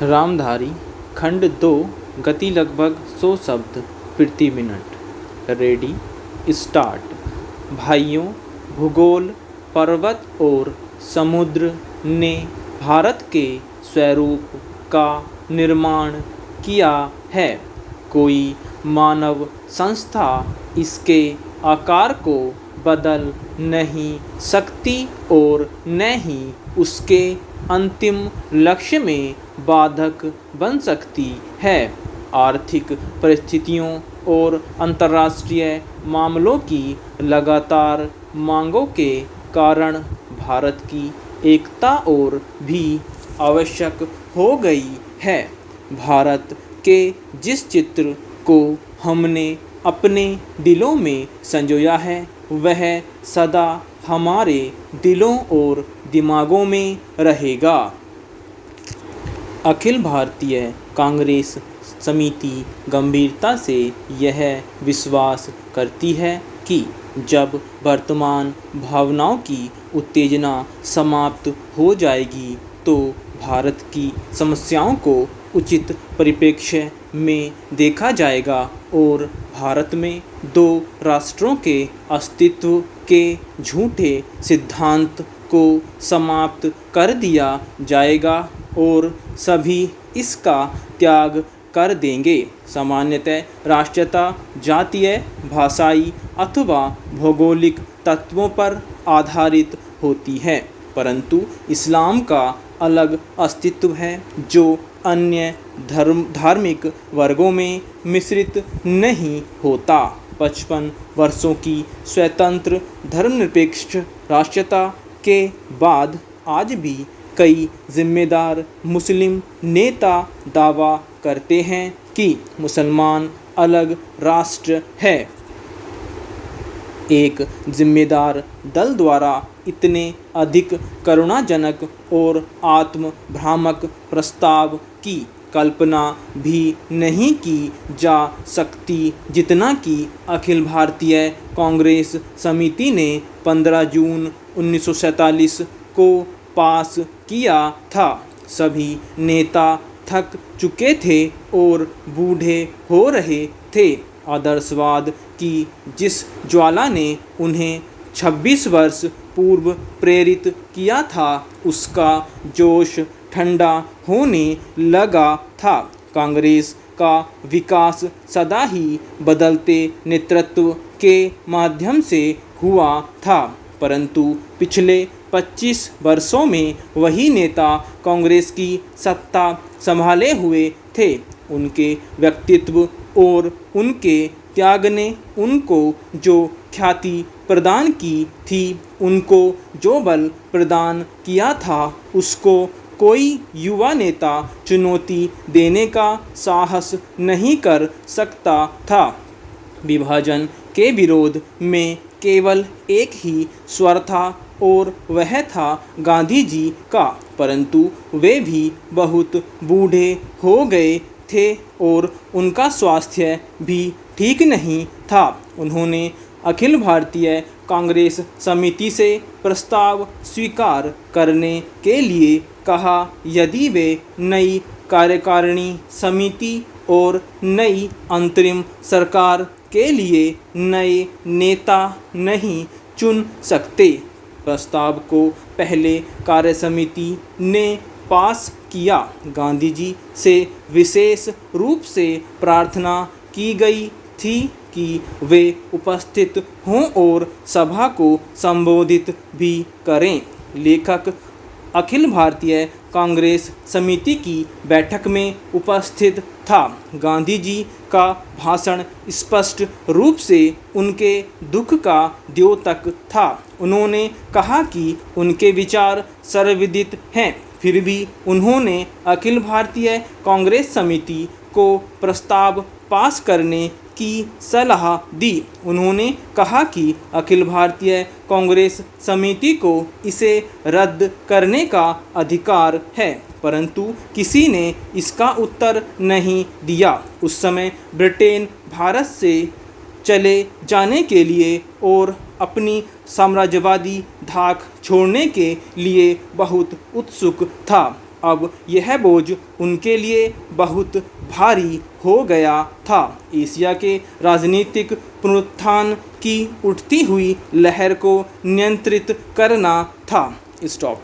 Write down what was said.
रामधारी खंड 2 गति लगभग 100 शब्द प्रति मिनट। Ready start. भाइयों, भूगोल, पर्वत और समुद्र ने भारत के स्वरूप का निर्माण किया है। कोई मानव संस्था इसके आकार को बदल नहीं सकती और न ही उसके अंतिम लक्ष्य में बाधक बन सकती है। आर्थिक परिस्थितियों और अंतर्राष्ट्रीय मामलों की लगातार मांगों के कारण भारत की एकता और भी आवश्यक हो गई है। भारत के जिस चित्र को हमने अपने दिलों में संजोया है, वह सदा हमारे दिलों और दिमागों में रहेगा। अखिल भारतीय कांग्रेस समिति गंभीरता से यह विश्वास करती है कि जब वर्तमान भावनाओं की उत्तेजना समाप्त हो जाएगी तो भारत की समस्याओं को उचित परिप्रेक्ष्य में देखा जाएगा और भारत में दो राष्ट्रों के अस्तित्व के झूठे सिद्धांत को समाप्त कर दिया जाएगा और सभी इसका त्याग कर देंगे। सामान्यतः राष्ट्रीयता जातीय, भाषाई अथवा भौगोलिक तत्वों पर आधारित होती है, परंतु इस्लाम का अलग अस्तित्व है जो अन्य धार्मिक वर्गों में मिश्रित नहीं होता। 55 वर्षों की स्वतंत्र धर्मनिरपेक्ष राष्ट्रीयता के बाद आज भी कई जिम्मेदार मुस्लिम नेता दावा करते हैं कि मुसलमान अलग राष्ट्र है। एक जिम्मेदार दल द्वारा इतने अधिक करुणाजनक और आत्मभ्रामक प्रस्ताव की कल्पना भी नहीं की जा सकती जितना कि अखिल भारतीय कांग्रेस समिति ने 15 जून 1947 को पास किया था। सभी नेता थक चुके थे और बूढ़े हो रहे थे। आदर्शवाद की जिस ज्वाला ने उन्हें 26 वर्ष पूर्व प्रेरित किया था, उसका जोश ठंडा होने लगा था। कांग्रेस का विकास सदा ही बदलते नेतृत्व के माध्यम से हुआ था, परंतु पिछले 25 वर्षों में वही नेता कांग्रेस की सत्ता संभाले हुए थे। उनके व्यक्तित्व और उनके त्याग ने उनको जो ख्याति प्रदान की थी, उनको जो बल प्रदान किया था, उसको कोई युवा नेता चुनौती देने का साहस नहीं कर सकता था। विभाजन के विरोध में केवल एक ही स्वर था और वह था गांधी जी का, परंतु वे भी बहुत बूढ़े हो गए थे और उनका स्वास्थ्य भी ठीक नहीं था। उन्होंने अखिल भारतीय कांग्रेस समिति से प्रस्ताव स्वीकार करने के लिए कहा। यदि वे नई कार्यकारिणी समिति और नई अंतरिम सरकार के लिए नए नेता नहीं चुन सकते, प्रस्ताव को पहले कार्य समिति ने पास किया। गांधी जी से विशेष रूप से प्रार्थना की गई थी कि वे उपस्थित हों और सभा को संबोधित भी करें। लेखक अखिल भारतीय कांग्रेस समिति की बैठक में उपस्थित था। गांधी जी का भाषण स्पष्ट रूप से उनके दुख का द्योतक था। उन्होंने कहा कि उनके विचार सर्वविदित हैं, फिर भी उन्होंने अखिल भारतीय कांग्रेस समिति को प्रस्ताव पास करने की सलाह दी। उन्होंने कहा कि अखिल भारतीय कांग्रेस समिति को इसे रद्द करने का अधिकार है, परंतु किसी ने इसका उत्तर नहीं दिया। उस समय ब्रिटेन भारत से चले जाने के लिए और अपनी साम्राज्यवादी धाक छोड़ने के लिए बहुत उत्सुक था। अब यह बोझ उनके लिए बहुत भारी हो गया था। एशिया के राजनीतिक पुनरुत्थान की उठती हुई लहर को नियंत्रित करना था। स्टॉप।